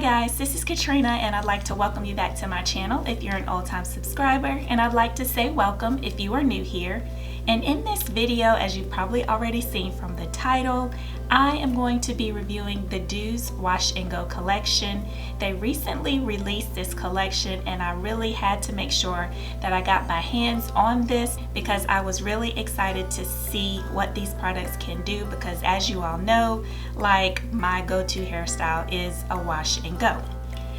guys, this is Katrina and I'd like to welcome you back to my channel if you're an old-time subscriber, and I'd like to say welcome if you are new here. And in this video, as you've probably already seen from the title, I am going to be reviewing the DOUX Wash and Go collection. They recently released this collection and I really had to make sure that I got my hands on this because I was really excited to see what these products can do, because as you all know, like, my go-to hairstyle is a wash and go.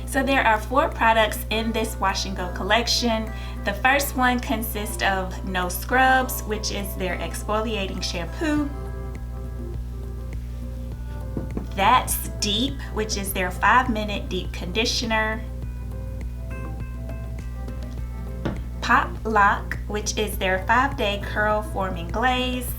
So there are 4 products in this wash and go collection. The first one consists of No Scrubs, which is their exfoliating shampoo. That's Deep, which is their 5-minute deep conditioner. Pop Lock, which is their 5-day curl forming glaze.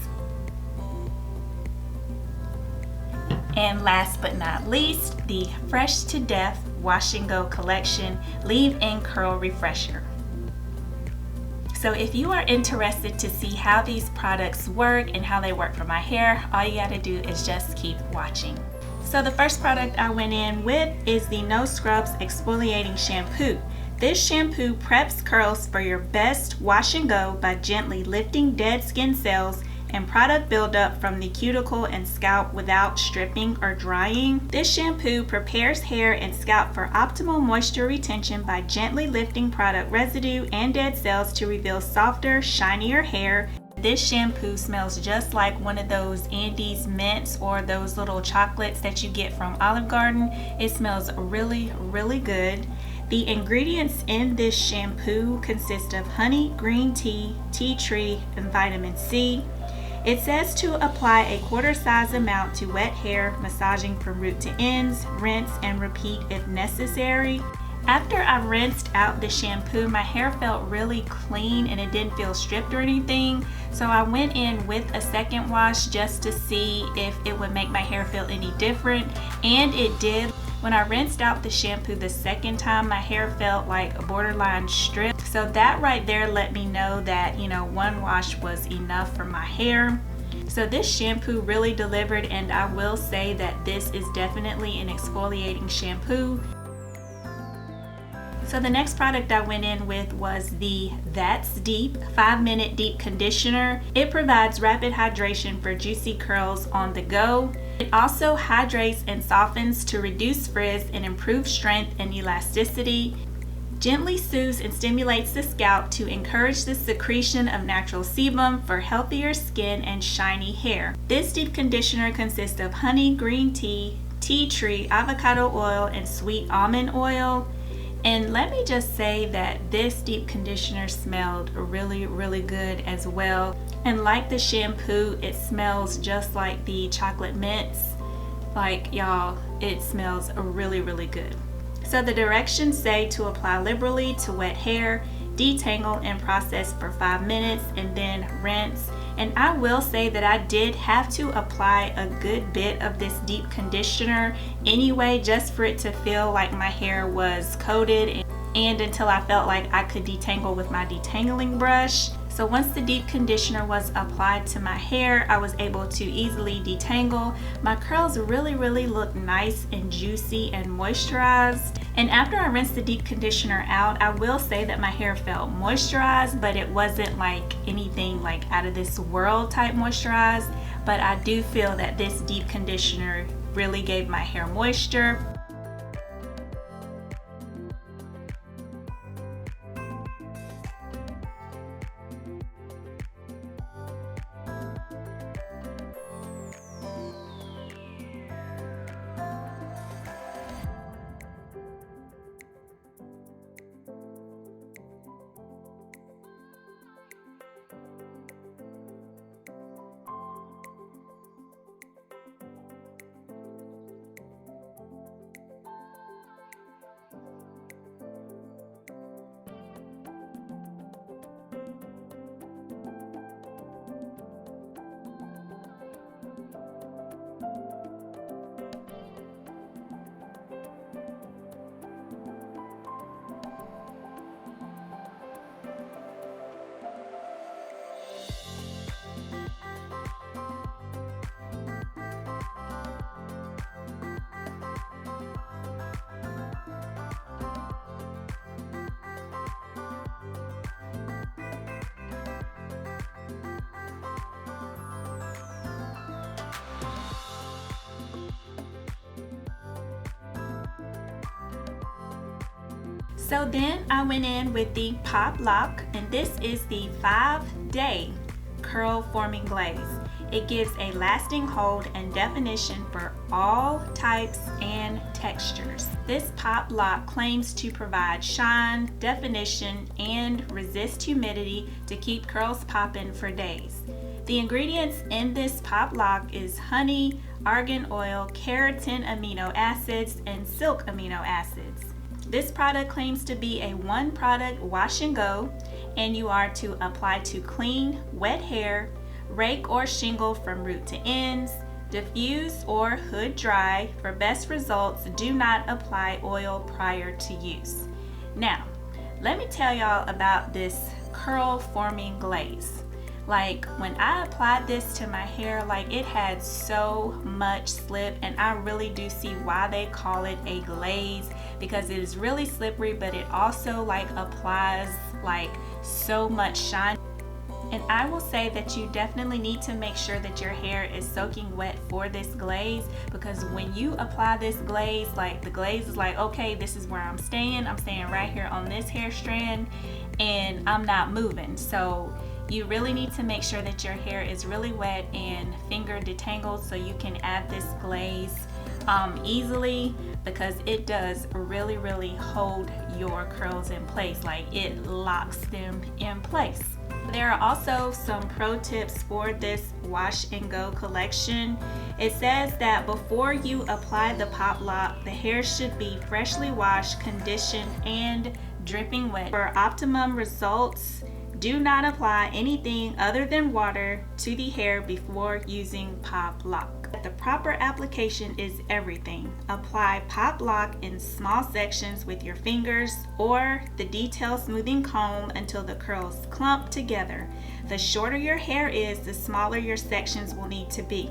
And last but not least, the Fresh to Death Wash and Go collection leave-in curl refresher. So if you are interested to see how these products work and how they work for my hair, all you gotta do is just keep watching. So the first product I went in with is the No Scrubs Exfoliating Shampoo. This shampoo preps curls for your best wash and go by gently lifting dead skin cells and product buildup from the cuticle and scalp without stripping or drying. This shampoo prepares hair and scalp for optimal moisture retention by gently lifting product residue and dead cells to reveal softer, shinier hair. This shampoo smells just like one of those Andes mints or those little chocolates that you get from Olive Garden. It smells really, really good. The ingredients in this shampoo consist of honey, green tea, tea tree, and vitamin C. It says to apply a quarter-size amount to wet hair, massaging from root to ends, rinse and repeat if necessary. After I rinsed out the shampoo, my hair felt really clean and it didn't feel stripped or anything. So I went in with a second wash just to see if it would make my hair feel any different, and it did. When I rinsed out the shampoo the second time, my hair felt like a borderline strip. So that right there let me know that, one wash was enough for my hair. So this shampoo really delivered, and I will say that this is definitely an exfoliating shampoo. So the next product I went in with was the That's Deep 5-minute deep conditioner. It provides rapid hydration for juicy curls on the go. It also hydrates and softens to reduce frizz and improve strength and elasticity. Gently soothes and stimulates the scalp to encourage the secretion of natural sebum for healthier skin and shiny hair. This deep conditioner consists of honey, green tea, tea tree, avocado oil, and sweet almond oil. And let me just say that this deep conditioner smelled really, really good as well. And like the shampoo, it smells just like the chocolate mints. Like, y'all, it smells really, really good. So the directions say to apply liberally to wet hair, detangle and process for 5 minutes, and then rinse. And I will say that I did have to apply a good bit of this deep conditioner anyway, just for it to feel like my hair was coated and until I felt like I could detangle with my detangling brush. So once the deep conditioner was applied to my hair, I was able to easily detangle. My curls really, really look nice and juicy and moisturized. And after I rinsed the deep conditioner out, I will say that my hair felt moisturized, but it wasn't like anything like out of this world type moisturized. But I do feel that this deep conditioner really gave my hair moisture. So then I went in with the Pop Lock, and this is the 5-day curl forming glaze. It gives a lasting hold and definition for all types and textures. This Pop Lock claims to provide shine, definition, and resist humidity to keep curls popping for days. The ingredients in this Pop Lock is honey, argan oil, keratin amino acids, and silk amino acids. This product claims to be a one-product wash and go, and you are to apply to clean, wet hair, rake or shingle from root to ends, diffuse or hood dry. For best results, do not apply oil prior to use. Now, let me tell y'all about this curl forming glaze. Like, when I applied this to my hair, like, it had so much slip, and I really do see why they call it a glaze, because it is really slippery, but it also like applies like so much shine. And I will say that you definitely need to make sure that your hair is soaking wet for this glaze, because when you apply this glaze, like, the glaze is like, okay, this is where I'm staying right here on this hair strand, and I'm not moving. So you really need to make sure that your hair is really wet and finger detangled so you can add this glaze easily, because it does really hold your curls in place. Like, it locks them in place. There are also some pro tips for this wash and go collection. It says that before you apply the Pop Lock, the hair should be freshly washed, conditioned, and dripping wet. For optimum results, do not apply anything other than water to the hair before using Pop Lock. The proper application is everything. Apply Pop Lock in small sections with your fingers or the detail smoothing comb until the curls clump together. The shorter your hair is, the smaller your sections will need to be.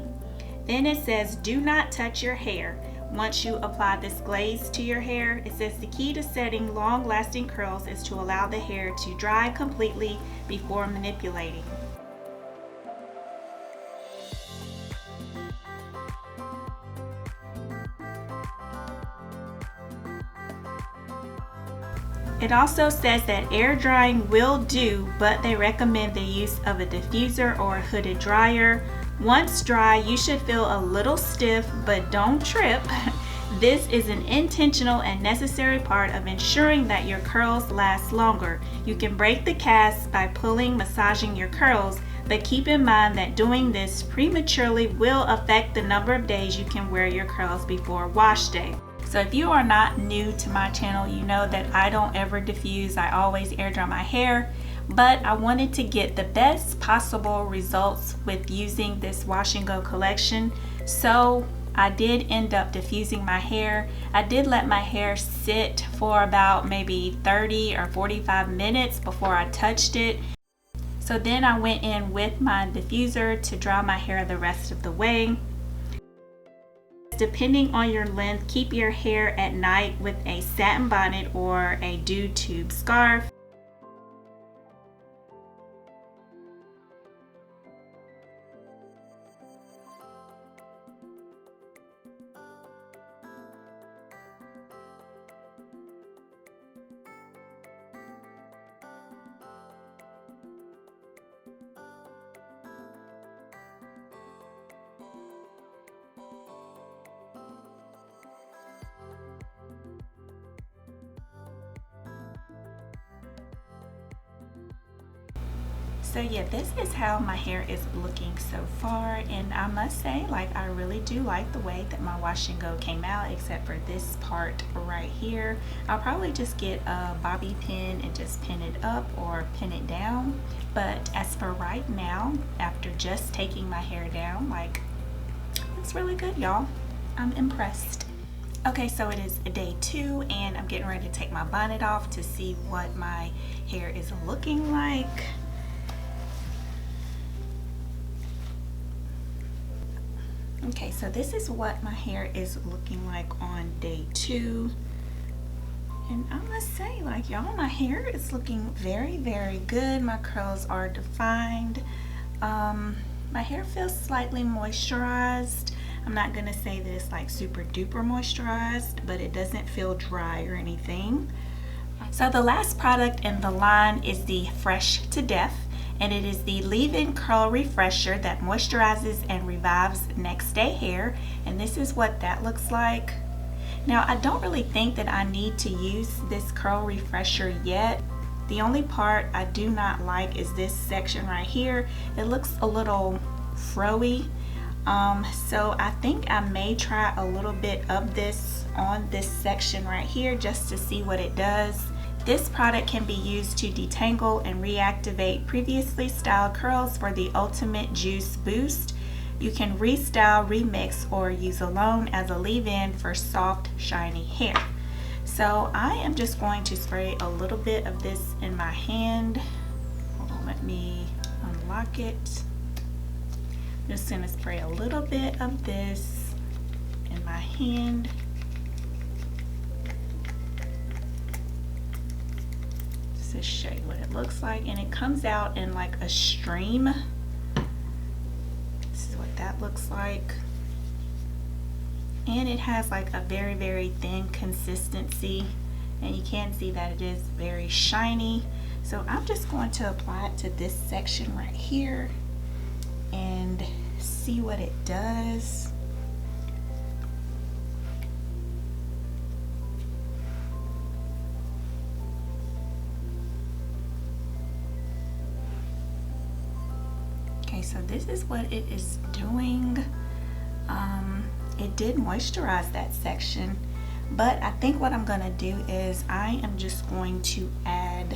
Then it says do not touch your hair. Once you apply this glaze to your hair, it says the key to setting long-lasting curls is to allow the hair to dry completely before manipulating. It also says that air drying will do, but they recommend the use of a diffuser or a hooded dryer. Once dry, you should feel a little stiff, but don't trip. This is an intentional and necessary part of ensuring that your curls last longer. You can break the cast by massaging your curls, but keep in mind that doing this prematurely will affect the number of days you can wear your curls before wash day. So if you are not new to my channel, you know that I don't ever diffuse. I always air dry my hair, but I wanted to get the best possible results with using this wash and go collection. So I did end up diffusing my hair. I did let my hair sit for about maybe 30 or 45 minutes before I touched it. So then I went in with my diffuser to dry my hair the rest of the way. Depending on your length, keep your hair at night with a satin bonnet or a dew tube scarf. So yeah, this is how my hair is looking so far, and I must say, like, I really do like the way that my wash and go came out, except for this part right here. I'll probably just get a bobby pin and just pin it up or pin it down. But as for right now, after just taking my hair down, like, it's really good, y'all. I'm impressed. Okay, so it is day 2 and I'm getting ready to take my bonnet off to see what my hair is looking like. Okay, so this is what my hair is looking like on day 2. And I must say, like, y'all, my hair is looking very, very good. My curls are defined. My hair feels slightly moisturized. I'm not gonna say that it's like super duper moisturized, but it doesn't feel dry or anything. So the last product in the line is the Fresh to Death, and it is the leave-in curl refresher that moisturizes and revives next day hair, and this is what that looks like. Now, I don't really think that I need to use this curl refresher yet. The only part I do not like is this section right here. It looks a little froey, so I think I may try a little bit of this on this section right here just to see what it does. This product can be used to detangle and reactivate previously styled curls for the ultimate juice boost. You can restyle, remix, or use alone as a leave-in for soft, shiny hair. So I am just going to spray a little bit of this in my hand. Hold on, let me unlock it. I'm just going to spray a little bit of this in my hand. To show you what it looks like, and it comes out in like a stream. This is what that looks like, and it has like a very, very thin consistency, and you can see that it is very shiny. So I'm just going to apply it to this section right here and see what it does. So this is what it is doing. It did moisturize that section, but I think what I'm gonna do is I am just going to add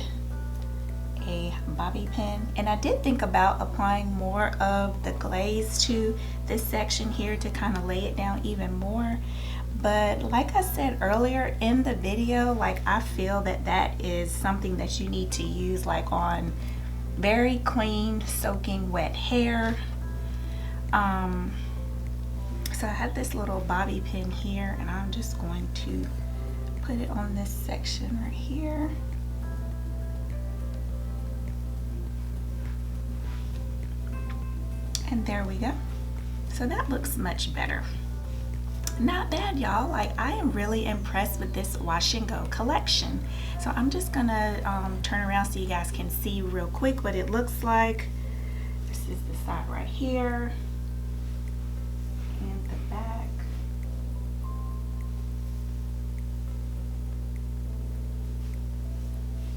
a bobby pin, and I did think about applying more of the glaze to this section here to kind of lay it down even more, but like I said earlier in the video, like I feel that that is something that you need to use like on very clean, soaking wet hair. So I have this little bobby pin here, and I'm just going to put it on this section right here. And there we go. So that looks much better. Not bad, y'all. Like, I am really impressed with this wash and go collection. So I'm just gonna turn around so you guys can see real quick what it looks like. This is the side right here and the back.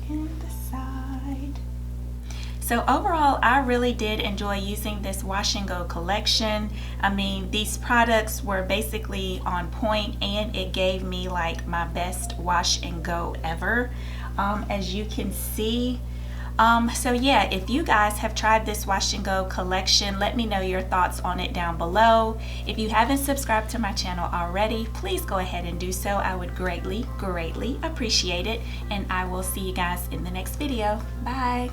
And the side. So overall, I really did enjoy using this wash and go collection. I mean, these products were basically on point, and it gave me like my best wash and go ever, as you can see. So yeah, if you guys have tried this wash and go collection, let me know your thoughts on it down below. If you haven't subscribed to my channel already, please go ahead and do so. I would greatly, greatly appreciate it, and I will see you guys in the next video. Bye.